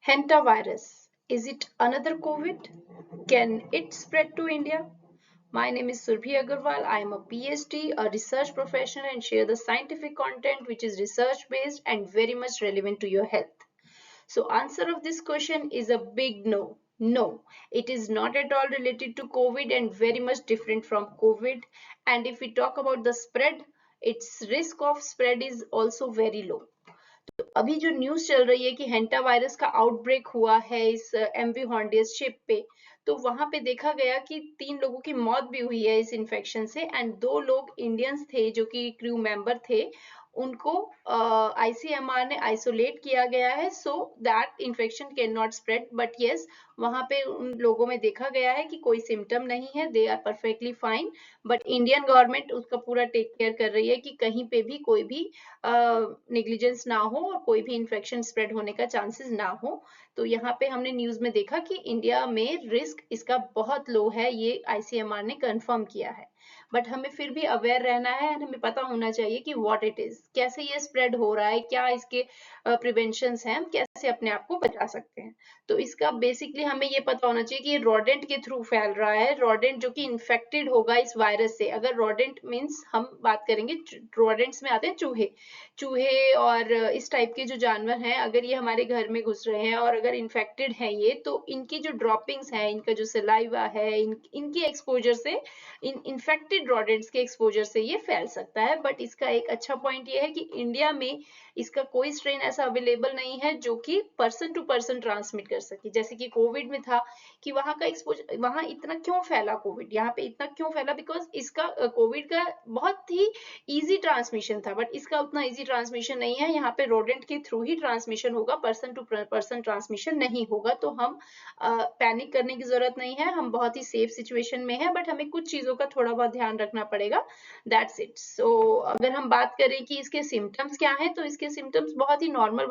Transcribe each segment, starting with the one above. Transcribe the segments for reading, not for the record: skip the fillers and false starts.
Hantavirus. Is it another COVID? Can it spread to India? My name is Surbhi Agarwal. I am a PhD, a research professional, and share the scientific content which is research based and very much relevant to your health. So, answer of this question is a big no. No, it is not at all related to COVID and very much different from COVID. And if we talk about the spread, its risk of spread is also very low. अभी जो news चल रही है कि हेंटा virus का outbreak हुआ है इस एमवी हॉर्नडियस शिप पे, तो वहां पे देखा गया कि 3 लोगों की मौत भी हुई है इस इन्फेक्शन से एंड 2 लोग इंडियंस थे जो कि क्रू मेंबर थे, उनको आईसीएमआर ने आइसोलेट किया गया है so that infection can not spread. But yes, वहां पे उन लोगों में देखा गया है कि कोई सिम्टम नहीं है, they are perfectly fine. But Indian government उसका पूरा टेक केयर कर रही है कि कहीं पे भी कोई भी नेग्लिजेंस ना हो और कोई भी इन्फेक्शन स्प्रेड होने का चांसेस ना हो. तो यहाँ पे हमने न्यूज में देखा कि इंडिया में रिस्क इसका बहुत लो है, ये आईसीएमआर ने कंफर्म किया है. बट हमें फिर भी अवेयर रहना है, हमें पता होना चाहिए कि व्हाट इट इज, कैसे ये स्प्रेड हो रहा है, क्या इसके प्रिवेंशंस हैं, हम कैसे अपने आप को बचा सकते हैं. तो इसका बेसिकली हमें ये पता होना चाहिए कि ये रोडेंट के थ्रू फैल रहा है, रोडेंट जो कि इन्फेक्टेड होगा इस वायरस से. अगर रोडेंट मीन्स हम बात करेंगे, रोडेंट्स में आते हैं चूहे, चूहे और इस टाइप के जो जानवर हैं, अगर ये हमारे घर में घुस रहे हैं और अगर इन्फेक्टेड है ये, तो इनकी जो ड्रॉपिंग्स है, इनका जो सलाइवा है, इनकी एक्सपोजर से, इन इन्फेक्टेड रोडेंट्स के एक्सपोजर से ये फैल सकता है. बट इसका एक अच्छा पॉइंट ये है कि इंडिया में इसका कोई स्ट्रेन ऐसा अवेलेबल नहीं है जो कि पर्सन टू पर्सन ट्रांसमिट कर सके, जैसे कि कोविड में था कि वहां का एक्सपोजर, वहां इतना क्यों फैला कोविड, यहाँ पे इतना क्यों फैला, बिकॉज इसका कोविड का बहुत ही इजी ट्रांसमिशन था. बट इसका उतना इजी ट्रांसमिशन नहीं है, यहाँ पे रोडेंट के थ्रू ही ट्रांसमिशन होगा, पर्सन टू पर्सन ट्रांसमिशन नहीं होगा. तो हम पैनिक करने की जरूरत नहीं है, हम बहुत ही सेफ सिचुएशन में है. बट हमें कुछ चीजों का थोड़ा बहुत ध्यान रखना पड़ेगा, दैट्स इट. सो अगर हम बात करें कि इसके सिम्टम्स क्या हैं, तो इसके सिम्टम्स बहुत ही नॉर्मल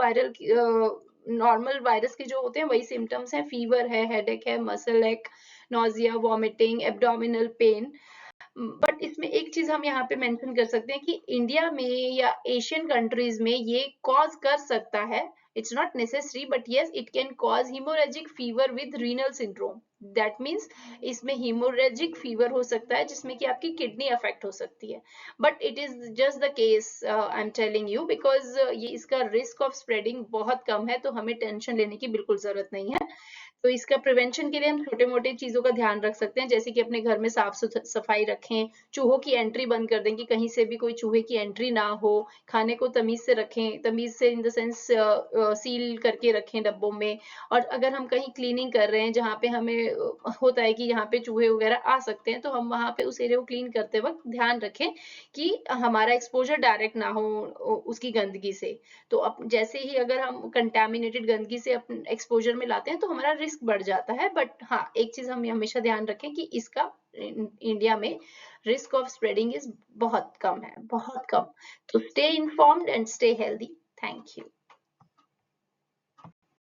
वायरस के जो होते हैं वही सिम्टम्स हैं. फीवर है, हेडेक है, मसल एक, nausea, vomiting, abdominal pain. But इसमें एक चीज हम यहाँ पे मेंशन कर सकते हैं कि इंडिया में या एशियन कंट्रीज में ये कॉज कर सकता है, it's not necessary, but yes, it can cause hemorrhagic fever with renal syndrome. That means इसमें hemorrhagic fever हो सकता है जिसमें कि आपकी किडनी अफेक्ट हो सकती है. But it is just the case, I'm telling you, because ये इसका रिस्क ऑफ स्प्रेडिंग बहुत कम है, तो हमें टेंशन लेने की बिल्कुल जरूरत नहीं है. तो इसका प्रिवेंशन के लिए हम छोटे मोटे चीजों का ध्यान रख सकते हैं, जैसे कि अपने घर में साफ सफाई रखें, चूहों की एंट्री बंद कर दें कि कहीं से भी कोई चूहे की एंट्री ना हो, खाने को तमीज से रखें, तमीज से इन द सेंस सील करके रखें डब्बों में. और अगर हम कहीं क्लीनिंग कर रहे हैं जहाँ पे हमें होता है कि यहाँ पे चूहे वगैरह आ सकते हैं, तो हम वहां पे उस एरिया को क्लीन करते वक्त ध्यान रखें कि हमारा एक्सपोजर डायरेक्ट ना हो उसकी गंदगी से. तो अब जैसे ही अगर हम कंटेमिनेटेड गंदगी से अपने एक्सपोजर में लाते हैं तो हमारा रिस्क बढ़ जाता है. बट हाँ, एक चीज हम हमेशा ध्यान रखें कि इसका इंडिया में रिस्क ऑफ स्प्रेडिंग इज बहुत कम है, बहुत कम. तो stay informed and stay healthy. Thank you.